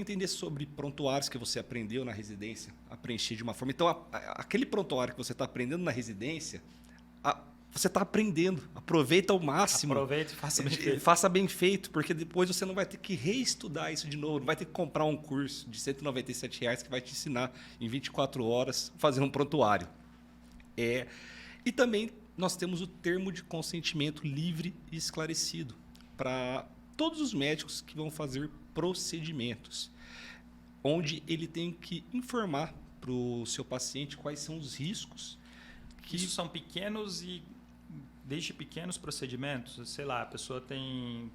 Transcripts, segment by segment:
entender sobre prontuários que você aprendeu na residência a preencher de uma forma. Então, aquele prontuário que você está aprendendo na residência, você está aprendendo. Aproveita ao máximo. Aproveita e faça bem feito. Faça bem feito, porque depois você não vai ter que reestudar isso de novo. Não vai ter que comprar um curso de R$ 197 que vai te ensinar em 24 horas fazer um prontuário. E também nós temos o termo de consentimento livre e esclarecido para todos os médicos que vão fazer procedimentos, onde ele tem que informar para o seu paciente quais são os riscos. Isso são pequenos e desde pequenos procedimentos, sei lá, a pessoa tem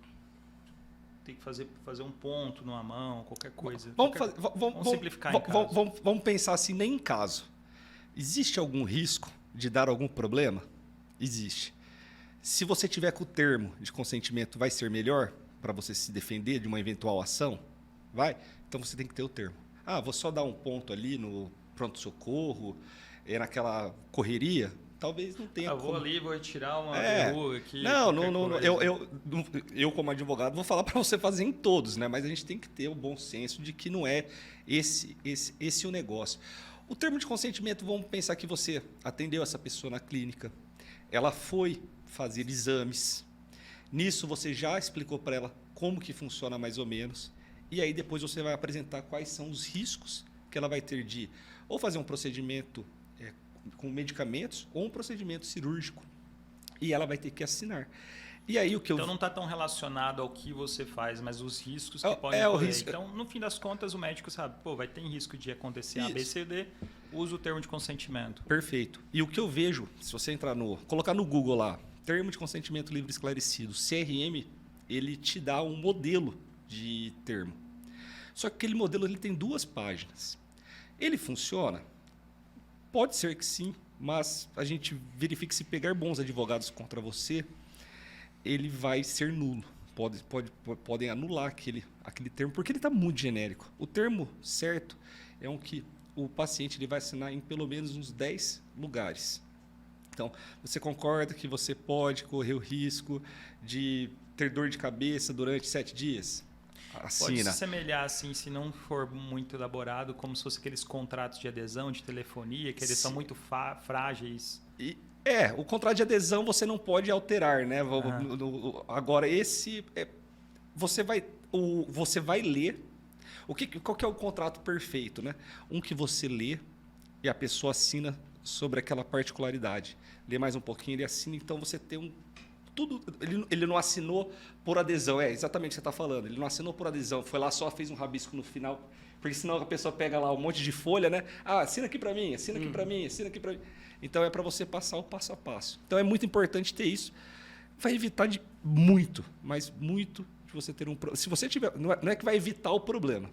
que fazer um ponto numa mão, qualquer coisa. Vamos simplificar em caso. Vamos pensar assim, nem em caso. Existe algum risco de dar algum problema? Existe. Se você tiver com o termo de consentimento, vai ser melhor para você se defender de uma eventual ação? Vai? Então você tem que ter o termo. Vou só dar um ponto ali no pronto-socorro, naquela correria. Talvez não tenha vou como. ali, vou retirar uma verruga aqui. Não. Eu, como advogado, vou falar para você fazer em todos, né? Mas a gente tem que ter o bom senso de que não é esse o negócio. O termo de consentimento, vamos pensar que você atendeu essa pessoa na clínica, ela foi fazer exames. Nisso você já explicou para ela como que funciona mais ou menos. E aí depois você vai apresentar quais são os riscos que ela vai ter de ou fazer um procedimento com medicamentos ou um procedimento cirúrgico. E ela vai ter que assinar. E aí então não está tão relacionado ao que você faz, mas os riscos que podem ocorrer. Então, no fim das contas, o médico sabe, vai ter risco de acontecer A, B, C, D, usa o termo de consentimento. Perfeito. E o que eu vejo, se você colocar no Google lá, termo de consentimento livre esclarecido, CRM, ele te dá um modelo de termo. Só que aquele modelo ele tem 2 páginas. Ele funciona? Pode ser que sim, mas a gente verifica que se pegar bons advogados contra você, ele vai ser nulo. Podem anular aquele termo, porque ele está muito genérico. O termo certo é um que o paciente ele vai assinar em pelo menos uns 10 lugares. Então, você concorda que você pode correr o risco de ter dor de cabeça durante 7 dias? Assina. Pode se semelhar, assim, se não for muito elaborado, como se fosse aqueles contratos de adesão, de telefonia, que eles são muito frágeis. O contrato de adesão você não pode alterar, né? Agora, você vai ler. Qual que é o contrato perfeito, né? Um que você lê e a pessoa assina sobre aquela particularidade. Lê mais um pouquinho, ele assina, então você tem tudo. Ele não assinou por adesão, exatamente o que você está falando. Ele não assinou por adesão, foi lá só fez um rabisco no final, porque senão a pessoa pega lá um monte de folha, né? Assina aqui para mim, assina aqui para mim, assina aqui para mim. Então é para você passar o passo a passo. Então é muito importante ter isso. Vai evitar mas muito de você ter um problema. Se você tiver, não é que vai evitar o problema.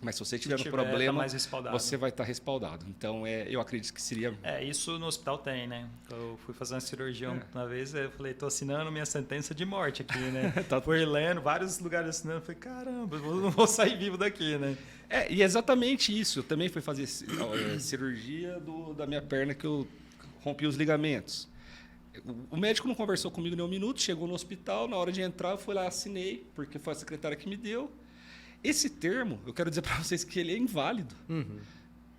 Mas se você tiver um problema, você vai estar respaldado. Então, eu acredito que seria... isso no hospital tem, né? Eu fui fazer uma cirurgia uma vez, eu falei, estou assinando minha sentença de morte aqui, né? Fui lendo, vários lugares assinando, falei, caramba, eu não vou sair vivo daqui, né? E é exatamente isso. Eu também fui fazer cirurgia da minha perna, que eu rompi os ligamentos. O médico não conversou comigo nem um minuto, chegou no hospital, na hora de entrar, eu fui lá, assinei, porque foi a secretária que me deu. Esse termo, eu quero dizer para vocês que ele é inválido.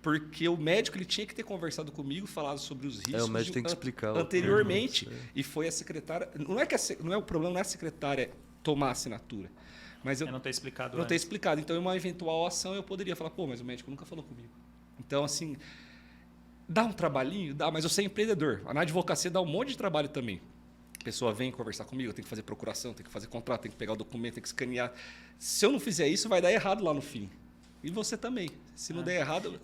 Porque o médico ele tinha que ter conversado comigo, falado sobre os riscos. O médico tem que explicar anteriormente. E foi a secretária... Não é o problema, não é a secretária tomar a assinatura. Mas eu não ter explicado Não ter explicado. Então, em uma eventual ação, eu poderia falar, mas o médico nunca falou comigo. Então, assim, dá um trabalhinho? Dá, mas eu sou empreendedor. Na advocacia dá um monte de trabalho também. A pessoa vem conversar comigo, eu tenho que fazer procuração, tenho que fazer contrato, tenho que pegar o documento, tenho que escanear. Se eu não fizer isso, vai dar errado lá no fim. E você também. Se não der errado...